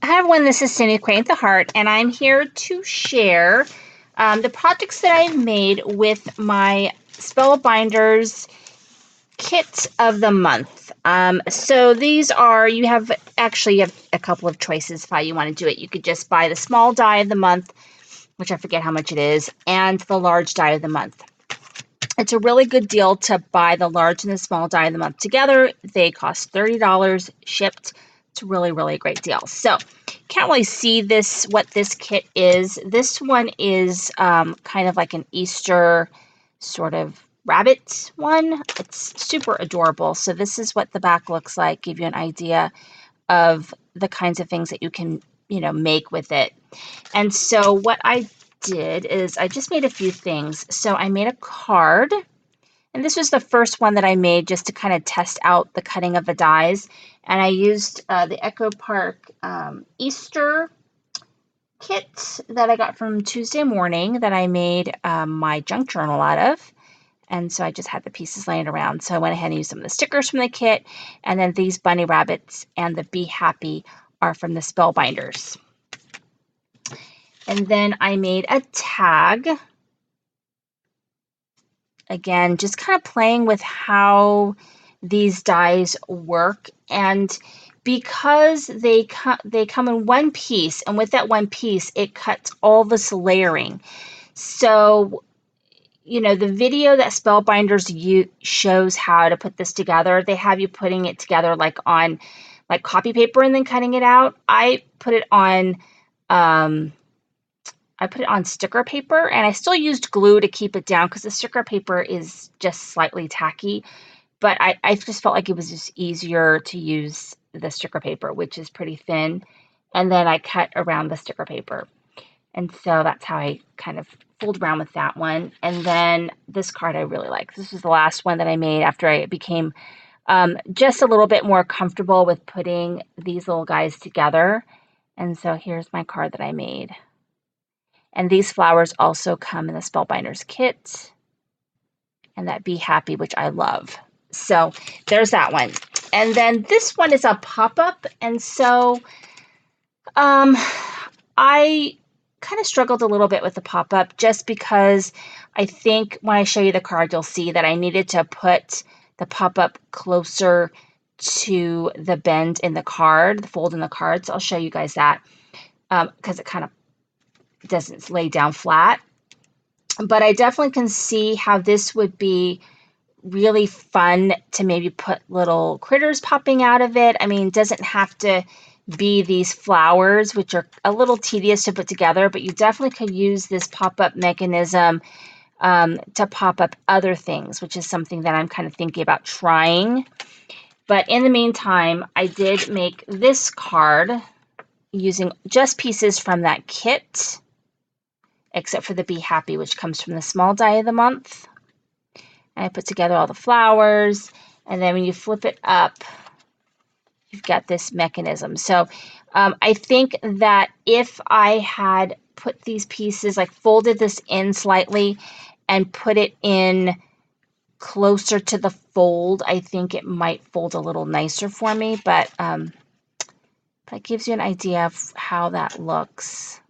Hi everyone, this is Cindy Quaint the Heart, and I'm here to share the projects that I've made with my Spellbinders kit of the month. So these are, you have a couple of choices how you want to do it. You could just buy the small die of the month, which I forget how much it is, and the large die of the month. It's a really good deal to buy the large and the small die of the month together. They cost $30 shipped. It's a really, really great deal. So can't really see what this kit is. This one is kind of like an Easter sort of rabbit one. It's super adorable. So this is what the back looks like. Give you an idea of the kinds of things that you can, make with it. And so what I did is I just made a few things. So I made a card. And this was the first one that I made just to kind of test out the cutting of the dies. And I used the Echo Park Easter kit that I got from Tuesday Morning that I made my junk journal out of. And so I just had the pieces laying around. So I went ahead and used some of the stickers from the kit. And then these bunny rabbits and the Be Happy are from the Spellbinders. And then I made a tag. Again, just kind of playing with how these dies work, and because they come in one piece, and with that one piece, it cuts all this layering. So, the video that Spellbinders shows how to put this together. They have you putting it together like on copy paper and then cutting it out. I put it on sticker paper, and I still used glue to keep it down because the sticker paper is just slightly tacky, but I just felt like it was just easier to use the sticker paper, which is pretty thin, and then I cut around the sticker paper. And so that's how I kind of fooled around with that one. And then this card I really like. This was the last one that I made after I became just a little bit more comfortable with putting these little guys together. And so here's my card that I made. And these flowers also come in the Spellbinders kit. And that Be Happy, which I love. So there's that one. And then this one is a pop-up. And so I kind of struggled a little bit with the pop-up just because I think when I show you the card, you'll see that I needed to put the pop-up closer to the bend in the card, the fold in the card. So I'll show you guys that because it kind of doesn't lay down flat. But I definitely can see how this would be really fun to maybe put little critters popping out of it. I mean, it doesn't have to be these flowers, which are a little tedious to put together, but you definitely could use this pop-up mechanism to pop up other things, which is something that I'm kind of thinking about trying. But in the meantime, I did make this card using just pieces from that kit, except for the Be Happy, which comes from the small die of the month. And I put together all the flowers, and then when you flip it up, you've got this mechanism. So I think that if I had put these pieces, like folded this in slightly and put it in closer to the fold, I think it might fold a little nicer for me, but that gives you an idea of how that looks.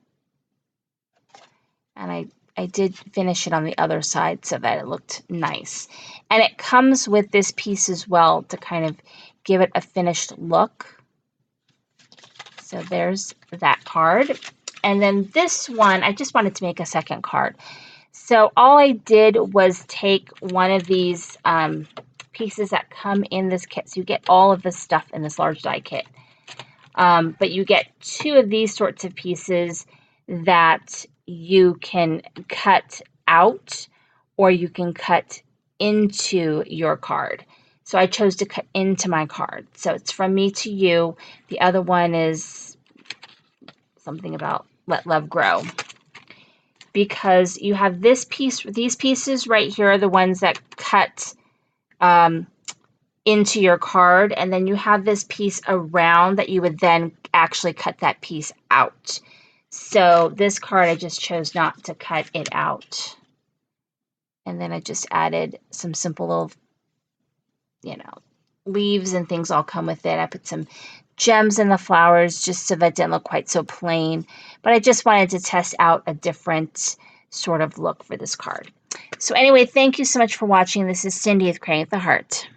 And I did finish it on the other side so that it looked nice. And it comes with this piece as well to kind of give it a finished look. So there's that card. And then this one, I just wanted to make a second card. So all I did was take one of these pieces that come in this kit. So you get all of the stuff in this large die kit. But you get two of these sorts of pieces that you can cut out or you can cut into your card. So I chose to cut into my card. So it's From Me to You. The other one is something about Let Love Grow. Because you have this piece, these pieces right here are the ones that cut into your card, and then you have this piece around that you would then actually cut that piece out. So this card, I just chose not to cut it out. And then I just added some simple little, leaves and things all come with it. I put some gems in the flowers just so that it didn't look quite so plain. But I just wanted to test out a different sort of look for this card. So anyway, thank you so much for watching. This is Cindy with Creating with the Heart.